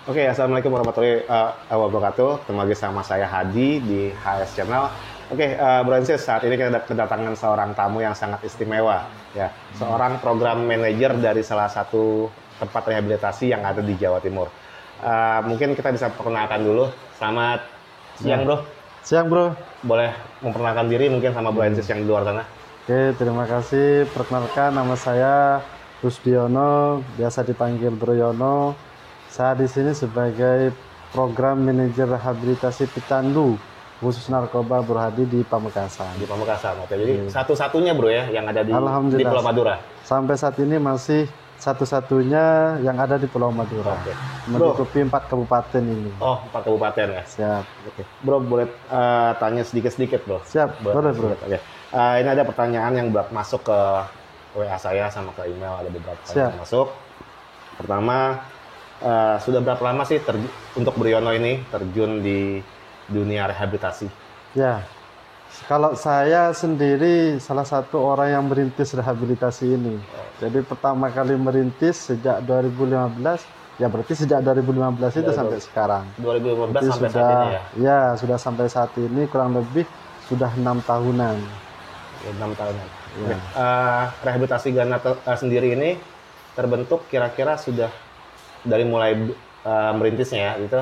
Oke, assalamualaikum warahmatullahi wabarakatuh. Kembali lagi sama saya Hadi di HS Channel. Oke, Bro Ensis, saat ini kita kedatangan seorang tamu yang sangat istimewa, ya, seorang program manajer dari salah satu tempat rehabilitasi yang ada di Jawa Timur. Mungkin kita bisa perkenalkan dulu. Selamat siang, Bro. Siang, Bro. Boleh memperkenalkan diri mungkin sama Bro Ensis yang di luar sana? Oke, terima kasih. Perkenalkan, nama saya Rusdiono, biasa dipanggil Bro Yono. Saya di sini sebagai program manajer rehabilitasi pecandu khusus narkoba Bro Hadi di Pamekasan. Di Pamekasan. Oke, jadi satu-satunya, Bro, ya, yang ada di Pulau Madura. Sampai saat ini masih satu-satunya yang ada di Pulau Madura. Oke. Mencukupi 4 kabupaten ini. Oh, 4 kabupaten ya? Siap. Oke. Bro, boleh tanya sedikit-sedikit, Bro? Siap, boleh, Bro. Oke. Ini ada pertanyaan yang masuk ke WA saya sama ke email, ada beberapa pertanyaan yang masuk. Pertama, sudah berapa lama sih untuk Briono ini terjun di dunia rehabilitasi? Ya, kalau saya sendiri salah satu orang yang merintis rehabilitasi ini. Jadi pertama kali merintis sejak 2015, ya berarti sejak 2015 itu sampai sekarang. 2015 berarti sampai sudah, saat ini ya? Ya, sudah sampai saat ini kurang lebih sudah 6 tahunan. 6 tahunan. Ya. Rehabilitasi Ghana sendiri ini terbentuk kira-kira sudah dari mulai merintisnya ya, itu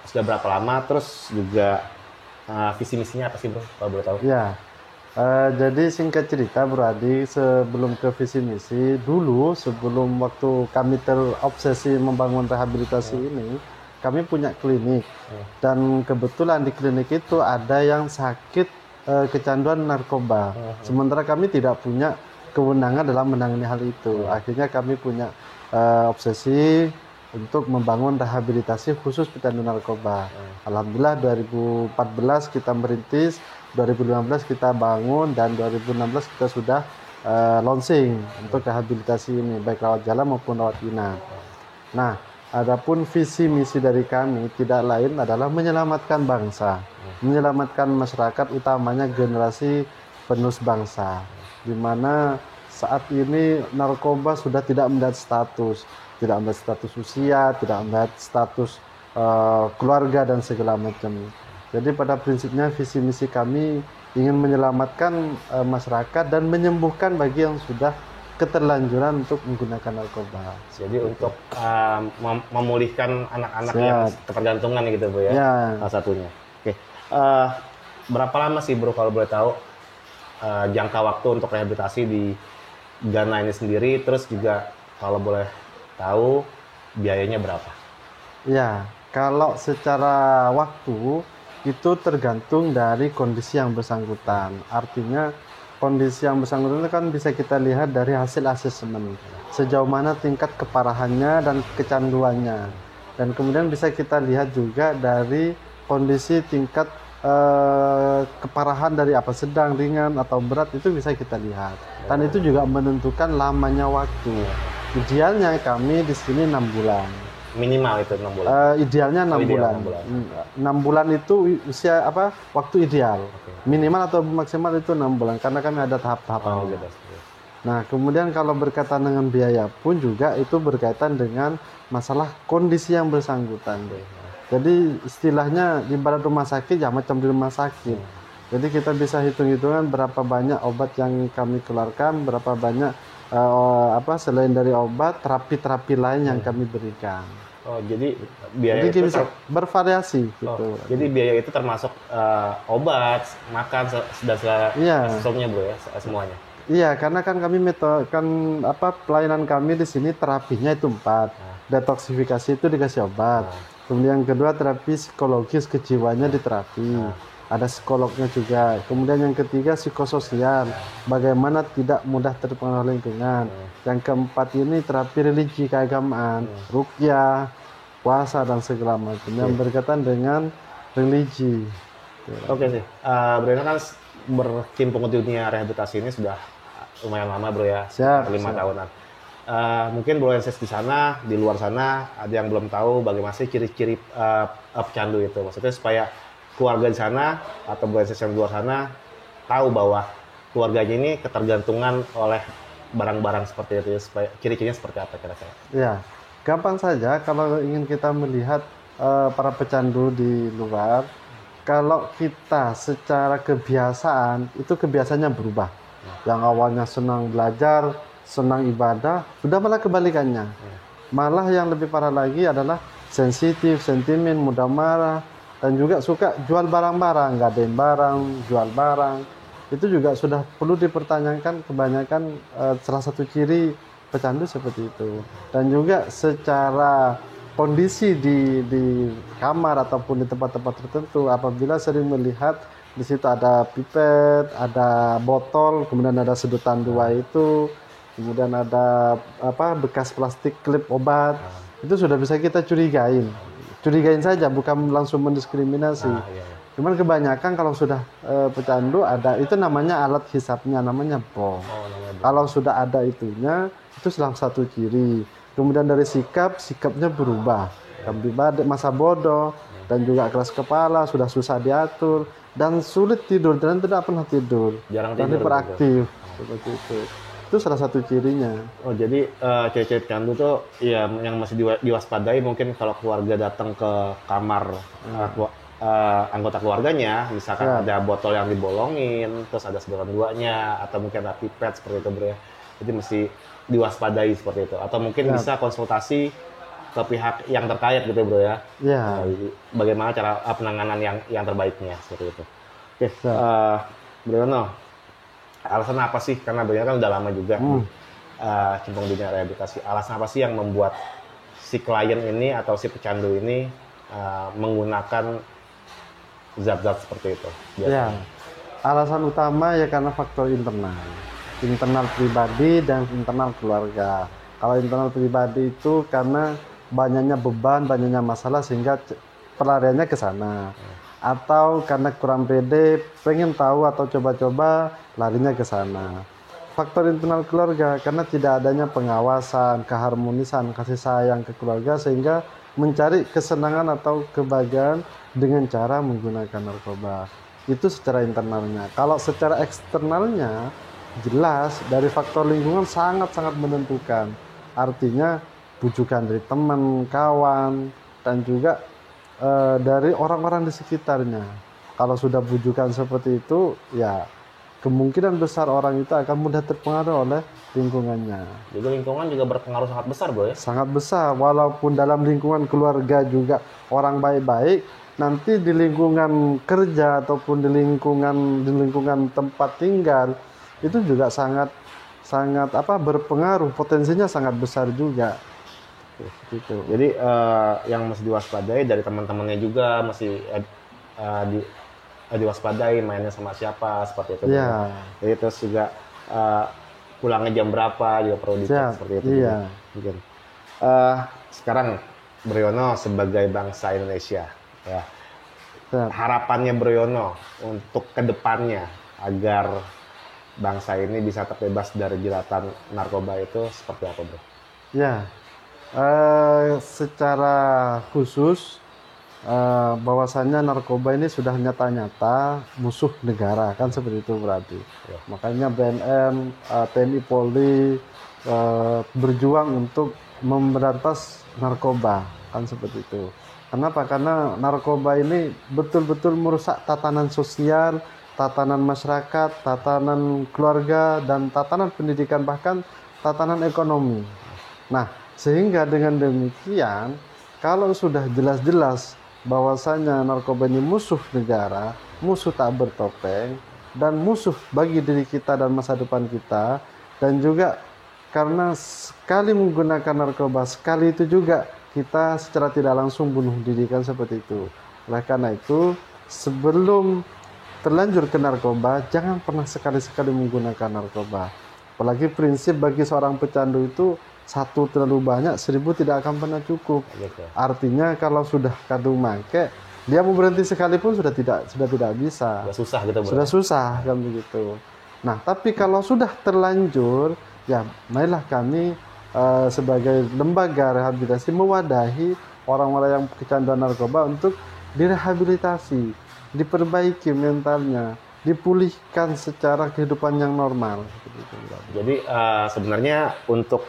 sudah berapa lama, terus juga visi misinya apa sih, Bro, kalau boleh tahu? Ya, jadi singkat cerita Bro Adi, sebelum ke visi misi, dulu sebelum waktu kami terobsesi membangun rehabilitasi ini, kami punya klinik. Dan kebetulan di klinik itu ada yang sakit kecanduan narkoba. Sementara kami tidak punya kewenangan dalam menangani hal itu. Akhirnya kami punya obsesi untuk membangun rehabilitasi khusus pecandu narkoba. Alhamdulillah 2014 kita merintis, 2015 kita bangun, dan 2016 kita sudah launching untuk rehabilitasi ini, baik rawat jalan maupun rawat inap. Nah, adapun visi misi dari kami tidak lain adalah menyelamatkan bangsa, menyelamatkan masyarakat, utamanya generasi penerus bangsa, di mana saat ini narkoba sudah tidak melihat status, tidak melihat status usia, tidak melihat status keluarga dan segala macam. Jadi pada prinsipnya visi misi kami ingin menyelamatkan masyarakat dan menyembuhkan bagi yang sudah keterlanjuran untuk menggunakan narkoba. Jadi untuk memulihkan anak-anak yang ketergantungan gitu, Bro, ya? Ya. Salah satunya. Oke. Berapa lama sih, Bro, kalau boleh tahu jangka waktu untuk rehabilitasi di Ghana ini sendiri, terus juga kalau boleh tahu biayanya berapa? Ya, kalau secara waktu itu tergantung dari kondisi yang bersangkutan. Artinya kondisi yang bersangkutan itu kan bisa kita lihat dari hasil asesmen, sejauh mana tingkat keparahannya dan kecanduannya. Dan kemudian bisa kita lihat juga dari kondisi tingkat keparahan dari apa, sedang, ringan, atau berat, itu bisa kita lihat. Dan itu juga menentukan lamanya waktu. Idealnya kami di sini 6 bulan. Minimal itu 6 bulan. Idealnya 6 bulan. 6 bulan itu usia waktu ideal. Minimal atau maksimal itu 6 bulan karena kami ada tahap-tahapan. Nah, kemudian kalau berkaitan dengan biaya pun juga itu berkaitan dengan masalah kondisi yang bersangkutan. Jadi istilahnya di barat rumah sakit ya macam di rumah sakit. Jadi kita bisa hitung-hitungan berapa banyak obat yang kami keluarkan, berapa banyak selain dari obat, terapi-terapi lain yang kami berikan. Oh, jadi biaya itu bisa bervariasi gitu. Jadi biaya itu termasuk obat, makan, dan semuanya, Bro, ya, semuanya. Iya, karena kan kami pelayanan kami di sini terapinya itu 4. Detoksifikasi itu dikasih obat. Kemudian yang kedua terapi psikologis, kejiwaannya diterapi. Ada psikolognya juga. Kemudian yang ketiga psikososial, bagaimana tidak mudah terpengaruh lingkungan. Yang keempat ini terapi religi keagamaan, ruqyah, puasa dan segala macam yang berkaitan dengan religi. Oke sih, Breno kan berkecimpung di dunia rehabilitasi ini sudah lumayan lama, Bro, ya. 5 tahunan. Mungkin Bro Ensis di sana, di luar sana ada yang belum tahu bagaimana sih ciri-ciri pecandu itu. Maksudnya supaya keluarga di sana atau Bro Ensis yang di luar sana tahu bahwa keluarganya ini ketergantungan oleh barang-barang seperti itu, supaya ciri-cirinya seperti apa kira-kira? Ya, Gampang saja kalau ingin kita melihat para pecandu di luar. Kalau kita secara kebiasaan, itu kebiasaannya berubah. Yang awalnya senang belajar, senang ibadah, sudah malah kebalikannya. Malah yang lebih parah lagi adalah sensitif, sentimen, mudah marah, dan juga suka jual barang-barang, ngadain barang, jual barang. Itu juga sudah perlu dipertanyakan. Kebanyakan salah satu ciri pecandu seperti itu. Dan juga secara kondisi di kamar ataupun di tempat-tempat tertentu, apabila sering melihat di situ ada pipet, ada botol, kemudian ada sedotan dua itu, kemudian ada bekas plastik klip obat, itu sudah bisa kita curigain saja, bukan langsung mendiskriminasi. Iya. Cuman kebanyakan kalau sudah pecandu ada, itu namanya alat hisapnya, namanya bong. Kalau sudah ada itunya, itu salah satu ciri. Kemudian dari sikapnya berubah, masa bodoh, dan juga keras kepala, sudah susah diatur, dan sulit tidur, dan tidak pernah tidur, Jarang dan tidur hiperaktif, seperti itu. Itu salah satu cirinya. Oh, jadi cewek-cewek pecandu tuh ya yang masih diwaspadai mungkin kalau keluarga datang ke kamar anggota keluarganya, misalkan ada botol yang dibolongin, terus ada sedotan duanya, atau mungkin ada pipet seperti itu bro ya. Jadi mesti diwaspadai seperti itu. Atau mungkin bisa konsultasi ke pihak yang terkait gitu bro ya. Ya. Bagaimana cara penanganan yang terbaiknya seperti itu. Oke, Bro Yono, alasan apa sih? Karena Bro Yono kan udah lama juga cemplung dunia rehabilitasi. Alasan apa sih yang membuat si klien ini atau si pecandu ini menggunakan zat-zat seperti itu? Ya, alasan utama ya karena faktor internal pribadi dan internal keluarga. Kalau internal pribadi itu karena banyaknya beban, banyaknya masalah sehingga pelariannya ke sana. Atau karena kurang pede, pengen tahu atau coba-coba, larinya ke sana. Faktor internal keluarga karena tidak adanya pengawasan, keharmonisan, kasih sayang ke keluarga sehingga mencari kesenangan atau kebahagiaan dengan cara menggunakan narkoba. Itu secara internalnya. Kalau secara eksternalnya, jelas dari faktor lingkungan sangat-sangat menentukan. Artinya bujukan dari teman, kawan, dan juga dari orang-orang di sekitarnya. Kalau sudah bujukan seperti itu, ya kemungkinan besar orang itu akan mudah terpengaruh oleh lingkungannya. Jadi lingkungan juga berpengaruh sangat besar bro ya? Sangat besar, walaupun dalam lingkungan keluarga juga orang baik-baik, nanti di lingkungan kerja ataupun di lingkungan tempat tinggal itu juga sangat berpengaruh, potensinya sangat besar juga. Gitu. Jadi yang mesti diwaspadai dari teman-temannya juga mesti diwaspadai mainnya sama siapa seperti itu. Ya. Jadi terus juga pulangnya jam berapa juga perlu dicek seperti itu. Iya. Mungkin. Sekarang Bro Yono sebagai bangsa Indonesia, ya, harapannya Bro Yono untuk kedepannya agar bangsa ini bisa terbebas dari jeratan narkoba itu seperti apa bro? Ya, secara khusus bahwasannya narkoba ini sudah nyata-nyata musuh negara, kan seperti itu berarti. Ya. Makanya BNN, TNI, Polri berjuang untuk memberantas narkoba, kan seperti itu. Kenapa? Karena narkoba ini betul-betul merusak tatanan sosial, tatanan masyarakat, tatanan keluarga, dan tatanan pendidikan, bahkan tatanan ekonomi. Nah, sehingga dengan demikian, kalau sudah jelas-jelas bahwasanya narkoba ini musuh negara, musuh tak bertopeng, dan musuh bagi diri kita dan masa depan kita, dan juga karena sekali menggunakan narkoba, sekali itu juga kita secara tidak langsung bunuh diri, kan seperti itu. Oleh karena itu, sebelum terlanjur ke narkoba, jangan pernah sekali-sekali menggunakan narkoba. Apalagi prinsip bagi seorang pecandu itu, 1 terlalu banyak, 1000 tidak akan pernah cukup. Artinya kalau sudah kadung make, dia mau berhenti sekalipun sudah tidak bisa. Sudah susah gitu, bro. Sudah susah kan begitu. Nah, tapi kalau sudah terlanjur, ya marilah kami sebagai lembaga rehabilitasi mewadahi orang-orang yang kecanduan narkoba untuk direhabilitasi, diperbaiki mentalnya, dipulihkan secara kehidupan yang normal. Jadi sebenarnya untuk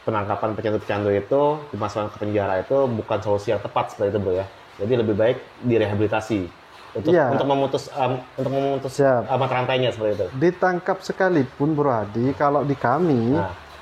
penangkapan pecandu-pecandu itu, dimasukkan ke penjara itu bukan solusi yang tepat seperti itu bro ya. Jadi lebih baik direhabilitasi untuk memutus mata rantainya seperti itu. Ditangkap sekalipun Bro Hadi, kalau di kami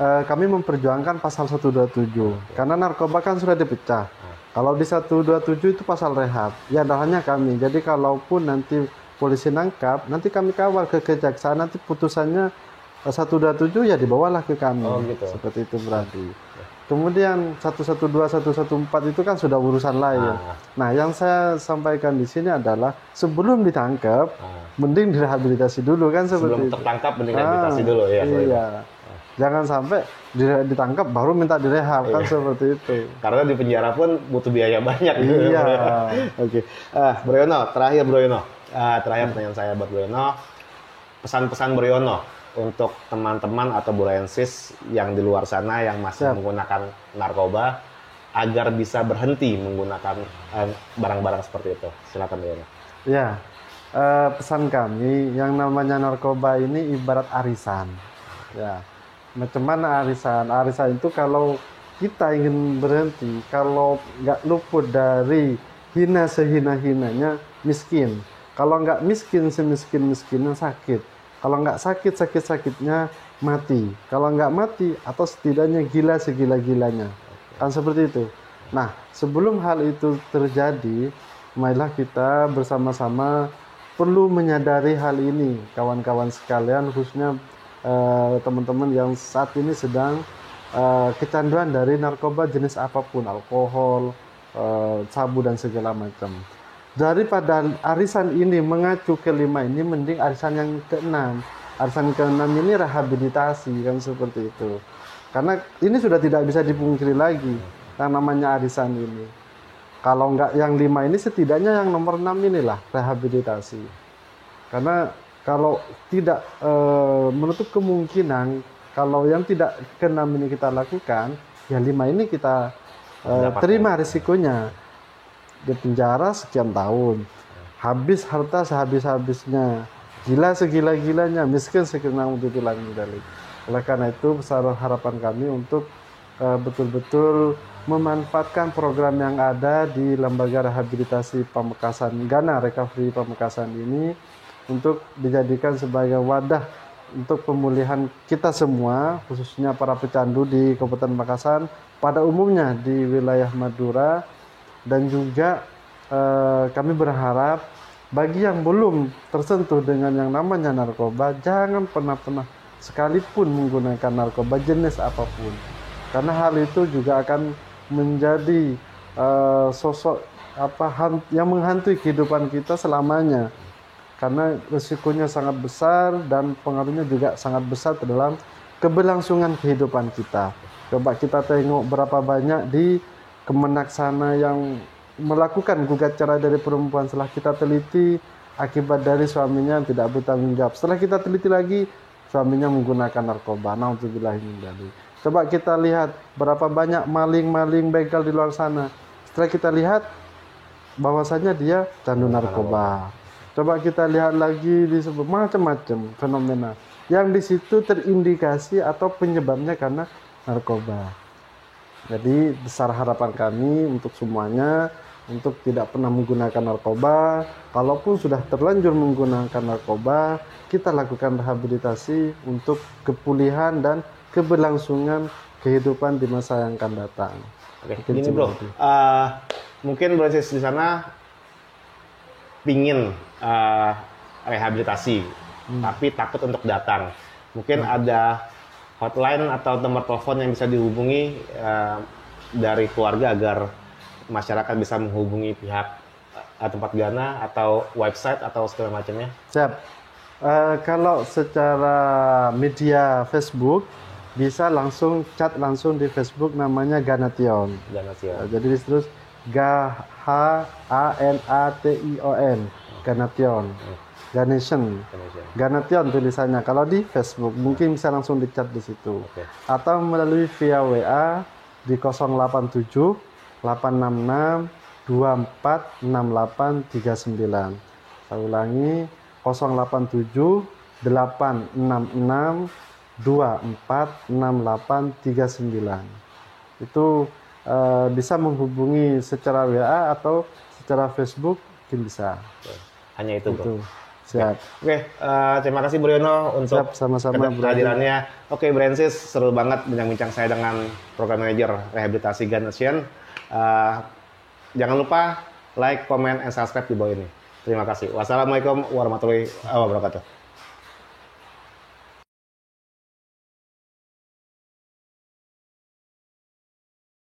kami memperjuangkan pasal 127 karena narkoba kan sudah dipecah. Kalau di 127 itu pasal rehab, ya hanya kami. Jadi kalaupun nanti polisi nangkap, nanti kami kawal ke kejaksaan, nanti putusannya 127 ya dibawalah ke kami. Gitu. Seperti itu berarti. Kemudian 112, 114 itu kan sudah urusan lain. Nah, yang saya sampaikan di sini adalah sebelum ditangkap, mending direhabilitasi dulu kan seperti sebelum itu. tertangkap mending rehabilitasi dulu ya. Iya. Jangan sampai ditangkap baru minta direhab kan seperti itu. Karena di penjara pun butuh biaya banyak. Iya. Oke. Bro Yono, terakhir Bro Yono. Terakhir pertanyaan saya buat Bro Yono. Pesan-pesan Bro Yono untuk teman-teman atau Buroensis yang di luar sana yang masih menggunakan narkoba agar bisa berhenti menggunakan barang-barang seperti itu. Silakan Bro Yono. Ya. Pesan kami yang namanya narkoba ini ibarat arisan. Ya. Macam mana arisan? Arisan itu kalau kita ingin berhenti, kalau nggak luput dari hina sehina-hinanya, miskin. Kalau nggak miskin semiskin-miskinnya sakit. Kalau nggak sakit sakit-sakitnya mati. Kalau nggak mati atau setidaknya gila segila-gilanya. Kan seperti itu. Nah, sebelum hal itu terjadi, marilah kita bersama-sama perlu menyadari hal ini, kawan-kawan sekalian, khususnya teman-teman yang saat ini sedang kecanduan dari narkoba jenis apapun, alkohol, sabu dan segala macam. Daripada arisan ini mengacu ke 5 ini, mending arisan yang ke-6. Arisan ke-6 ini rehabilitasi kan seperti itu. Karena ini sudah tidak bisa dipungkiri lagi yang namanya arisan ini. Kalau enggak yang 5 ini, setidaknya yang nomor 6 inilah rehabilitasi. Karena kalau tidak menutup kemungkinan kalau yang tidak ke-6 ini kita lakukan, ya 5 ini kita terima risikonya. Di penjara sekian tahun, habis harta sehabis-habisnya, gila segila-gilanya, miskin sekenang tulang medali. Oleh karena itu besar harapan kami untuk betul-betul memanfaatkan program yang ada di Lembaga Rehabilitasi Pamekasan, Ghana Recovery Pamekasan ini untuk dijadikan sebagai wadah untuk pemulihan kita semua, khususnya para pecandu di Kabupaten Pamekasan, pada umumnya di wilayah Madura. Dan juga kami berharap bagi yang belum tersentuh dengan yang namanya narkoba, jangan pernah sekalipun menggunakan narkoba jenis apapun. Karena hal itu juga akan menjadi sosok yang menghantui kehidupan kita selamanya. Karena risikonya sangat besar dan pengaruhnya juga sangat besar dalam keberlangsungan kehidupan kita. Coba kita tengok berapa banyak di Kemenak sana yang melakukan gugat cerai dari perempuan setelah kita teliti akibat dari suaminya yang tidak bertanggung jawab. Setelah kita teliti lagi, suaminya menggunakan narkoba. Nauzubillahimindzalik. Coba kita lihat berapa banyak maling-maling begal di luar sana. Setelah kita lihat bahwasanya dia candu narkoba. Coba kita lihat lagi di macam-macam fenomena yang di situ terindikasi atau penyebabnya karena narkoba. Jadi besar harapan kami untuk semuanya untuk tidak pernah menggunakan narkoba. Kalaupun sudah terlanjur menggunakan narkoba, kita lakukan rehabilitasi untuk kepulihan dan keberlangsungan kehidupan di masa yang akan datang. Oke, gini bro, mungkin proses di sana pingin rehabilitasi, tapi takut untuk datang. Mungkin ada hotline atau nomor telepon yang bisa dihubungi dari keluarga agar masyarakat bisa menghubungi pihak tempat Ghana atau website atau segala macamnya. Siap. Kalau secara media Facebook bisa langsung chat langsung di Facebook, namanya Ghanation. Jadi terus Ghanation, Ghanation. Ghanation tulisannya. Kalau di Facebook mungkin bisa langsung dicat di situ. Atau melalui via WA di 087 866 246839. Saya ulangi 087 866 246839. Itu bisa menghubungi secara WA atau secara Facebook mungkin bisa. Hanya itu, bro. Siap. Oke, terima kasih Bro Yono untuk Siap, sama-sama, Bro. kehadirannya. Oke, Bransis, seru banget bincang-bincang saya dengan Program Manager Rehabilitasi Ganesian. Jangan lupa like, comment, and subscribe di bawah ini. Terima kasih. Wassalamualaikum warahmatullahi wabarakatuh.